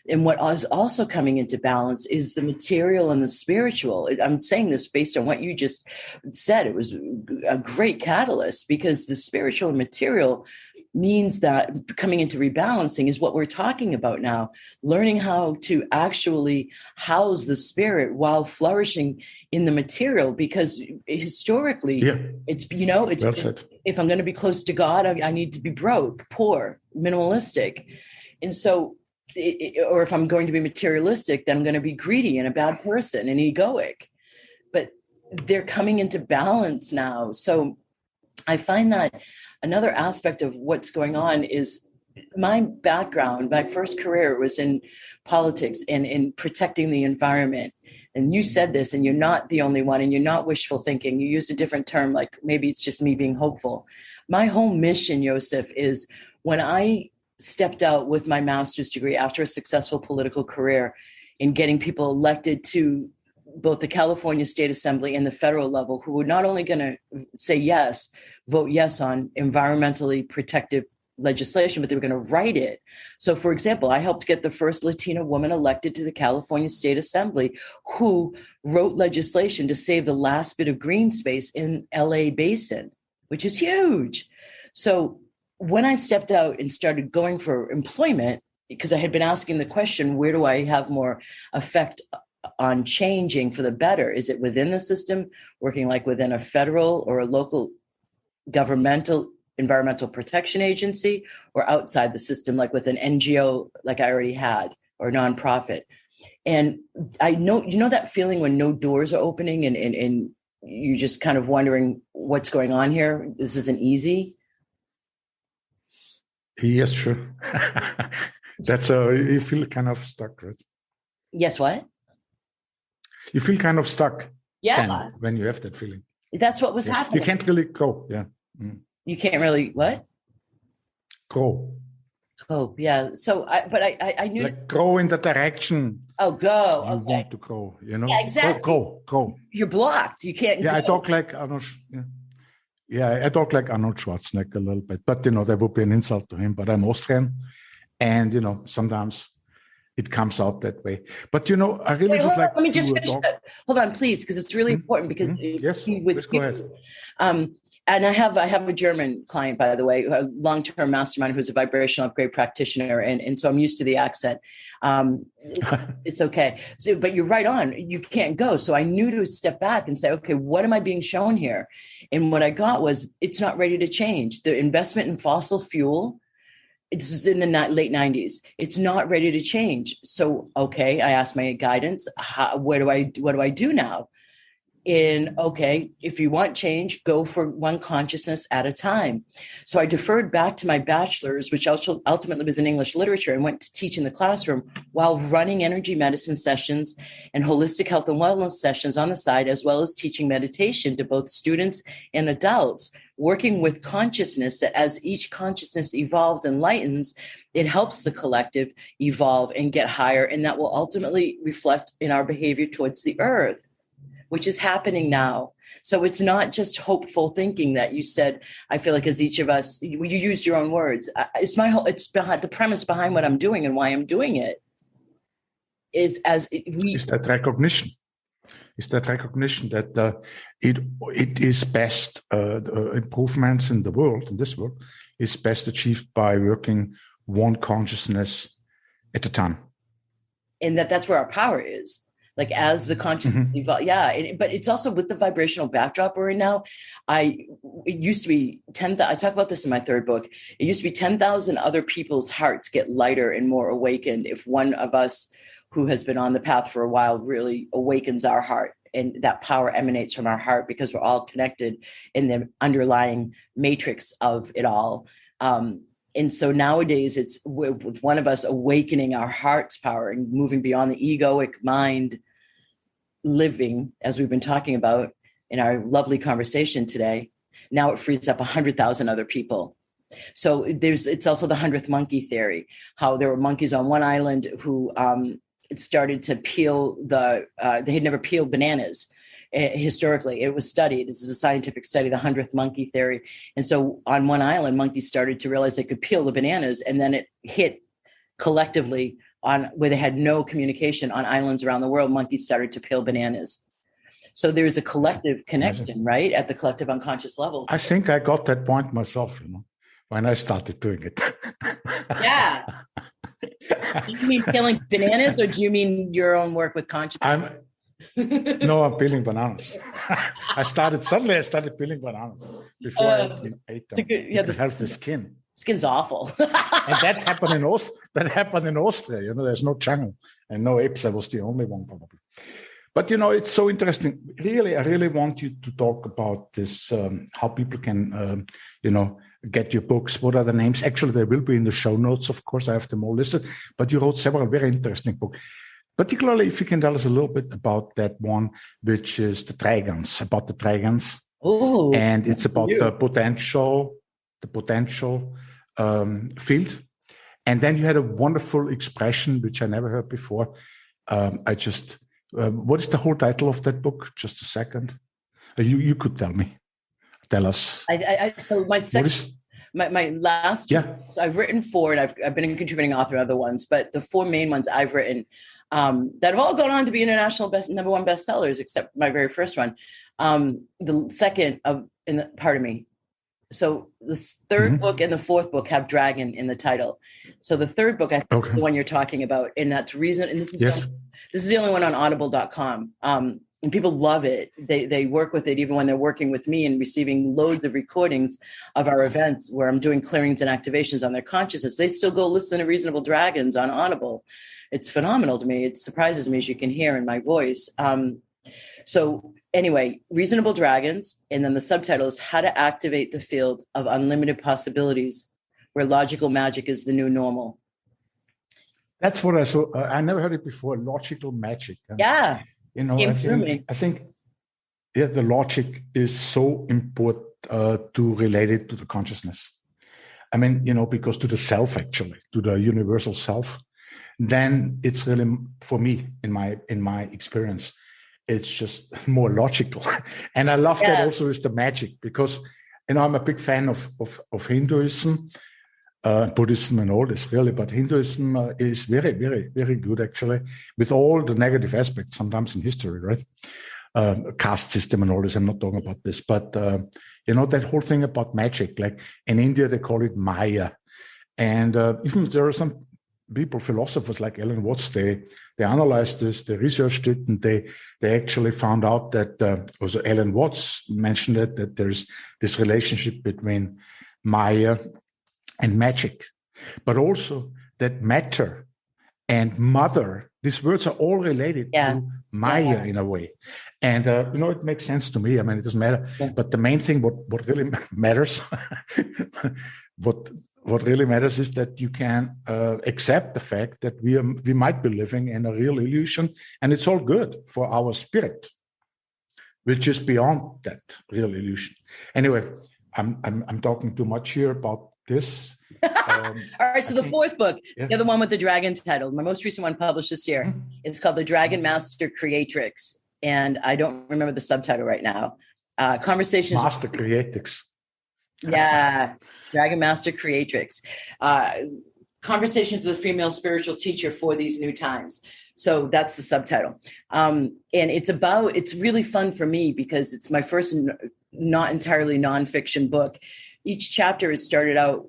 And what is also coming into balance is the material and the spiritual. I'm saying this based on what you just said. It was a great catalyst, because the spiritual and material means that coming into rebalancing is what we're talking about now, learning how to actually house the spirit while flourishing in the material, because historically it's well said. If I'm going to be close to God, I need to be broke, poor, minimalistic. And so or if I'm going to be materialistic, then I'm going to be greedy and a bad person and egoic. But they're coming into balance now. So I find that another aspect of what's going on is my background, my first career was in politics and in protecting the environment. And you said this, and you're not the only one, and you're not wishful thinking. You used a different term, like maybe it's just me being hopeful. My whole mission, Joseph, is when I stepped out with my master's degree after a successful political career in getting people elected to both the California State Assembly and the federal level, who were not only going to say yes, vote yes on environmentally protective legislation, but they were going to write it. So, for example, I helped get the first Latina woman elected to the California State Assembly who wrote legislation to save the last bit of green space in LA Basin, which is huge. So when I stepped out and started going for employment, because I had been asking the question, where do I have more effect on changing for the better? Is it within the system, working like within a federal or a local governmental environmental protection agency, or outside the system, like with an NGO, like I already had, or nonprofit? And I know, you know, that feeling when no doors are opening and you're just kind of wondering what's going on here. This isn't easy. Yes, sure. That's you feel kind of stuck, right? Yes, what? You feel kind of stuck. Yeah. When you have that feeling. That's what was happening. You can't really go. Yeah. You can't really, what? Grow. Oh, yeah. So, I knew. Like grow in the direction. Oh, go. You want to grow, you know? Yeah, exactly. Grow. You're blocked. You can't. Yeah, go. I talk like Arnold. I talk like Arnold Schwarzenegger a little bit, but you know, that would be an insult to him. But I'm Austrian, and you know, sometimes it comes out that way. But you know, I really would like. Let me just finish that. Hold on, please, because it's really important. Because yes, with go ahead. And I have a German client, by the way, a long-term mastermind who's a vibrational upgrade practitioner, and so I'm used to the accent. It's okay. So, but you're right on. You can't go. So I knew to step back and say, okay, what am I being shown here? And what I got was it's not ready to change. The investment in fossil fuel, this is in the late 90s. It's not ready to change. So, okay, I asked my guidance. What do I do now? Okay, if you want change, go for one consciousness at a time. So I deferred back to my bachelor's, which also ultimately was in English literature, and went to teach in the classroom while running energy medicine sessions and holistic health and wellness sessions on the side, as well as teaching meditation to both students and adults, working with consciousness that as each consciousness evolves and lightens, it helps the collective evolve and get higher. And that will ultimately reflect in our behavior towards the earth, which is happening now. So it's not just hopeful thinking that you said. I feel like as each of us, you use your own words. It's behind the premise behind what I'm doing and why I'm doing it is that recognition. Is that recognition that it is best, improvements in the world, in this world, is best achieved by working one consciousness at a time. And that's where our power is. Like as the consciousness evolves, but it's also with the vibrational backdrop we're in now. It used to be 10,000. I talk about this in my third book. It used to be 10,000 other people's hearts get lighter and more awakened if one of us who has been on the path for a while really awakens our heart, and that power emanates from our heart because we're all connected in the underlying matrix of it all. And so nowadays it's with one of us awakening our heart's power and moving beyond the egoic mind living, as we've been talking about in our lovely conversation today. Now it frees up 100,000 other people. So it's also the 100th monkey theory, how there were monkeys on one island who started to peel they had never peeled bananas. Historically, it was studied. This is a scientific study, the 100th monkey theory. And so on one island, monkeys started to realize they could peel the bananas, and then it hit collectively on where they had no communication on islands around the world. Monkeys started to peel bananas. So there's a collective connection, right? At the collective unconscious level. I think I got that point myself, when I started doing it. Yeah. Do you mean peeling bananas, or do you mean your own work with consciousness? No, I'm peeling bananas. I started peeling bananas before I ate them. To help the skin. Skin's awful. And that happened in Austria. There's no jungle and no apes. I was the only one probably. But, it's so interesting. Really, I really want you to talk about this, how people can, get your books. What are the names? Actually, they will be in the show notes, of course. I have them all listed. But you wrote several very interesting books. Particularly, if you can tell us a little bit about that one, which is the dragons, about the dragons. Oh, and it's about the potential field. And then you had a wonderful expression, which I never heard before. What is the whole title of that book? Just a second. You could tell us. So my last two, so I've written 4, and I've been a contributing author of other ones, but the 4 main ones I've written that have all gone on to be international #1 bestsellers, except my very first one. The second pardon me. So the third book and the fourth book have dragon in the title. So the third book, I think, is the one you're talking about, and that's reason. And this is the only one on Audible.com. And people love it. They work with it even when they're working with me and receiving loads of recordings of our events where I'm doing clearings and activations on their consciousness. They still go listen to Reasonable Dragons on Audible. It's phenomenal to me. It surprises me, as you can hear in my voice. So anyway, Reasonable Dragons. And then the subtitle is How to Activate the Field of Unlimited Possibilities, where logical magic is the new normal. That's what I saw. I never heard it before. Logical magic. Yeah. I think the logic is so important to relate it to the consciousness. I mean, because to the self, actually, to the universal self, then it's really, for me, in my experience, it's just more logical. And I love that also is the magic, because, I'm a big fan of Hinduism, Buddhism and all this, really. But Hinduism is very, very, very good, actually, with all the negative aspects sometimes in history, right? Caste system and all this. I'm not talking about this. But, that whole thing about magic, like in India, they call it Maya. And even there are some people, philosophers like Alan Watts, they analyzed this, they researched it, and they actually found out that, also Alan Watts mentioned it, that there's this relationship between Maya and magic, but also that matter and mother, these words are all related to Maya in a way. And, it makes sense to me. I mean, it doesn't matter. But the main thing, what really matters, what really matters is that you can accept the fact that we might be living in a real illusion, and it's all good for our spirit, which is beyond that real illusion. Anyway, I'm talking too much here about this. All right, so the fourth book, the other one with the dragon title, my most recent one published this year, it's called The Dragon Master Creatrix, and I don't remember the subtitle right now. Conversations Master Creatrix. Yeah, Dragon Master Creatrix. Conversations with a female spiritual teacher for these new times. So that's the subtitle. And it's really fun for me because it's my first not entirely nonfiction book. Each chapter is started out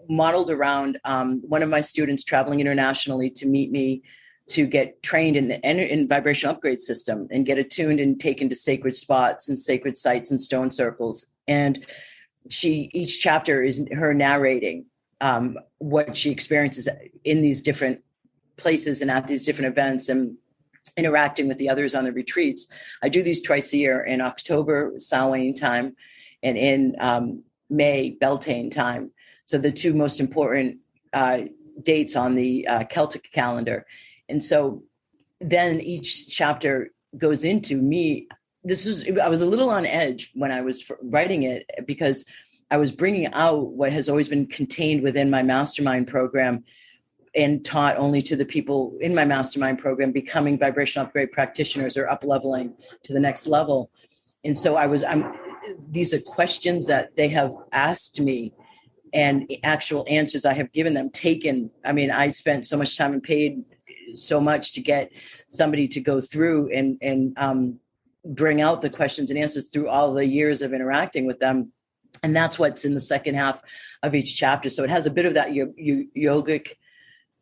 modeled around one of my students traveling internationally to meet me to get trained in Vibrational Upgrade system and get attuned and taken to sacred spots and sacred sites and stone circles. And each chapter is her narrating what she experiences in these different places and at these different events and interacting with the others on the retreats. I do these twice a year, in October, Samhain time, and in May, Beltane time. So the two most important dates on the Celtic calendar. And so then each chapter goes into me. I was a little on edge when I was writing it because I was bringing out what has always been contained within my mastermind program and taught only to the people in my mastermind program becoming vibrational upgrade practitioners or up-leveling to the next level. And so these are questions that they have asked me and actual answers I have given them I spent so much time and paid so much to get somebody to go through and bring out the questions and answers through all the years of interacting with them. And that's what's in the second half of each chapter. So it has a bit of that yogic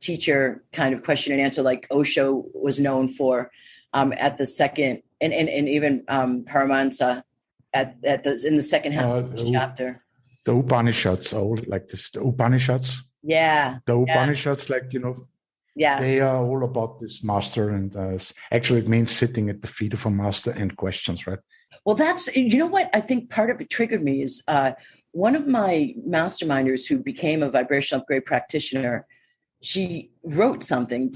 teacher kind of question and answer, like Osho was known for at the second, and even Paramahansa in the second half of each chapter. The Upanishads are all like this. The Upanishads. Yeah. The Upanishads, Yeah. They are all about this master, and actually it means sitting at the feet of a master and questions, right? Well, that's, you know what? I think part of it triggered me is one of my masterminders who became a vibrational upgrade practitioner, she wrote something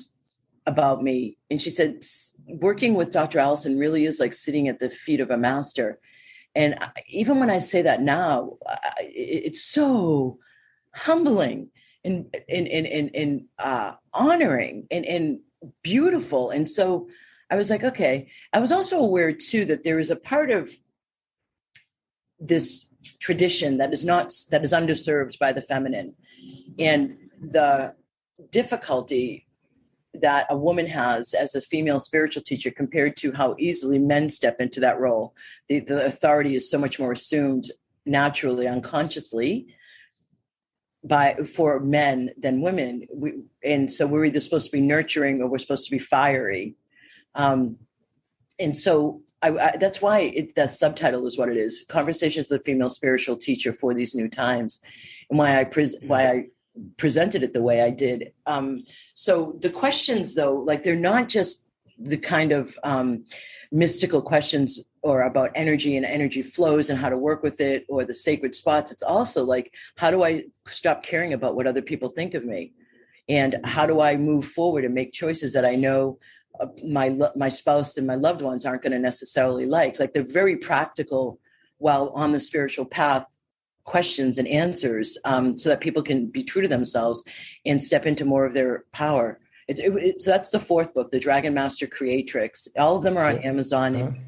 about me, and she said, working with Dr. Alison really is like sitting at the feet of a master. And even when I say that now, it's so humbling and honoring and beautiful. And so I was like, okay. I was also aware too that there is a part of this tradition that is underserved by the feminine, and the difficulty that a woman has as a female spiritual teacher compared to how easily men step into that role. The authority is so much more assumed naturally, unconsciously for men than women. And so we're either supposed to be nurturing or we're supposed to be fiery. And so that's why that subtitle is what it is: Conversations with a Female Spiritual Teacher for These New Times, and why I presented it the way I did. So the questions, though, like, they're not just the kind of mystical questions or about energy and energy flows and how to work with it or the sacred spots. It's also like, how do I stop caring about what other people think of me? And how do I move forward and make choices that I know my spouse and my loved ones aren't going to necessarily like? Like, they're very practical while on the spiritual path questions and answers, so that people can be true to themselves and step into more of their power. So that's the fourth book, The Dragon Master Creatrix. All of them are on Amazon.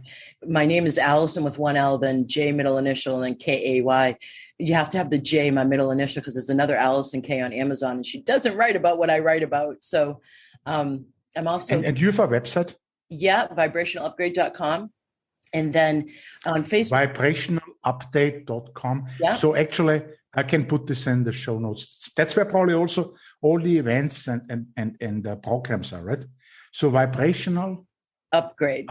My name is Alison with one L, then J middle initial, and then K-A-Y. You have to have the J, my middle initial, because there's another Alison K on Amazon, and she doesn't write about what I write about. So I'm also... And you have a website? Yeah, vibrationalupgrade.com. And then on Facebook... Vibrationalupdate.com. Yeah. So actually, I can put this in the show notes. That's where probably also all the events and programs are, right? So Vibrational Upgrade.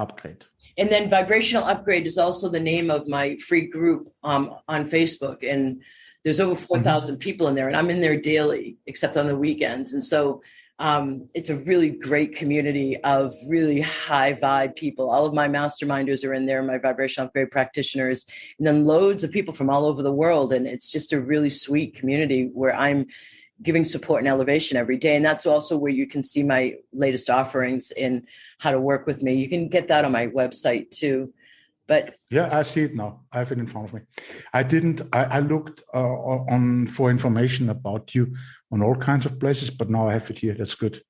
And then Vibrational Upgrade is also the name of my free group on Facebook. And there's over 4,000 people in there, and I'm in there daily, except on the weekends. And so it's a really great community of really high vibe people. All of my masterminders are in there, my vibrational upgrade practitioners, and then loads of people from all over the world. And it's just a really sweet community where I'm giving support and elevation every day. And that's also where you can see my latest offerings and how to work with me. You can get that on my website too. But yeah, I see it now. I have it in front of me. I looked for information about you on all kinds of places, but now I have it here. That's good.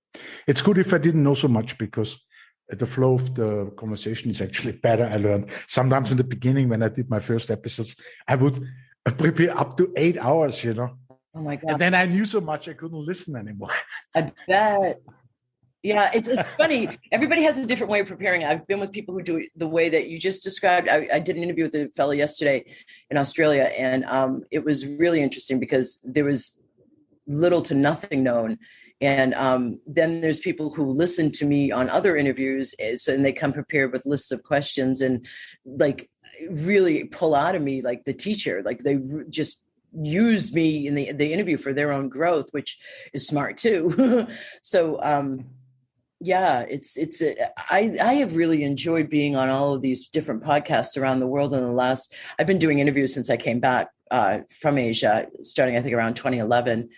It's good if I didn't know so much, because the flow of the conversation is actually better. I learned sometimes in the beginning when I did my first episodes, I would prepare up to 8 hours, Oh my God. And then I knew so much I couldn't listen anymore. I bet. Yeah, it's funny. Everybody has a different way of preparing. I've been with people who do it the way that you just described. I did an interview with a fellow yesterday in Australia, and it was really interesting because there was little to nothing known. And then there's people who listen to me on other interviews, and they come prepared with lists of questions and like really pull out of me like the teacher. Like they just use me in the interview for their own growth, which is smart too. So yeah, I have really enjoyed being on all of these different podcasts around the world. I've been doing interviews since I came back from Asia, starting I think around 2011.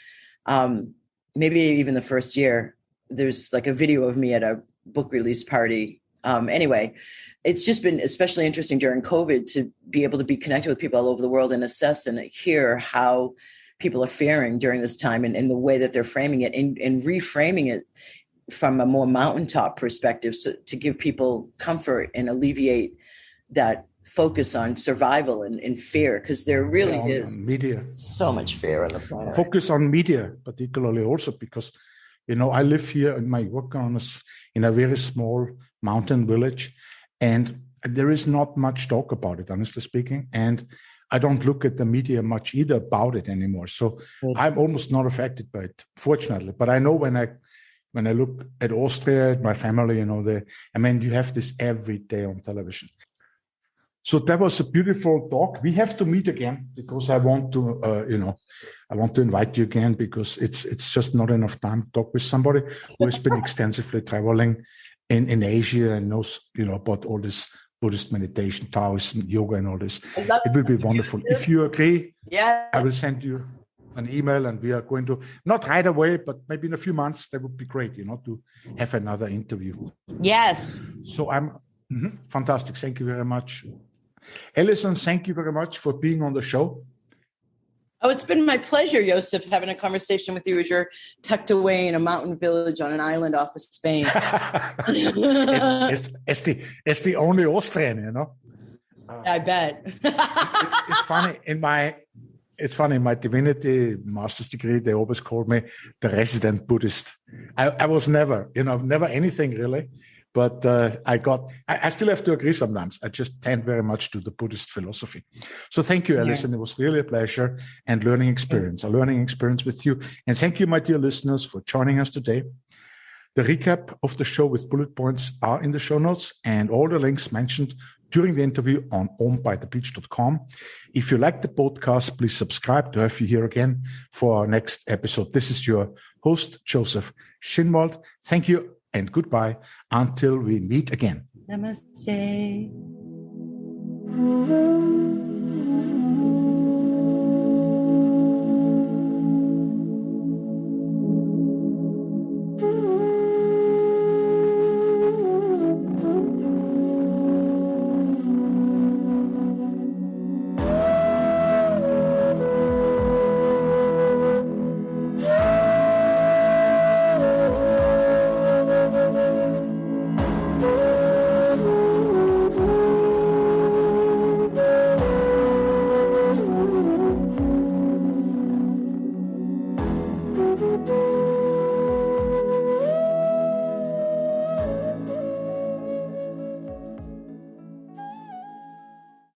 Maybe even the first year. There's like a video of me at a book release party. Anyway, it's just been especially interesting during COVID to be able to be connected with people all over the world and assess and hear how people are faring during this time and the way that they're framing it and reframing it from a more mountaintop perspective, so to give people comfort and alleviate that focus on survival and fear, because there really is media. So much fear on the planet. Focus on media, particularly also because, I live here in my work in a very small mountain village, and there is not much talk about it, honestly speaking. And I don't look at the media much either about it anymore. So I'm almost not affected by it, fortunately. But I know when I look at Austria, at my family, you have this every day on television. So that was a beautiful talk. We have to meet again because I want to, I want to invite you again because it's just not enough time to talk with somebody who has been extensively traveling in Asia and knows, about all this Buddhist meditation, Taoism, yoga, and all this. It will be wonderful. If you agree, I will send you an email, and we are going to, not right away, but maybe in a few months, that would be great, to have another interview. Yes. So fantastic. Thank you very much. Alison, thank you very much for being on the show. Oh, it's been my pleasure, Joseph, having a conversation with you as you're tucked away in a mountain village on an island off of Spain. It's the only Austrian, I bet. It's funny. In my Divinity master's degree, they always called me the resident Buddhist. I was never anything really. But I still have to agree sometimes. I just tend very much to the Buddhist philosophy. So thank you, Alison. It was really a pleasure and a learning experience with you. And thank you, my dear listeners, for joining us today. The recap of the show with bullet points are in the show notes and all the links mentioned during the interview on ombythebeach.com. If you like the podcast, please subscribe to have you here again for our next episode. This is your host, Joseph Schinwald. Thank you and goodbye until we meet again. Namaste.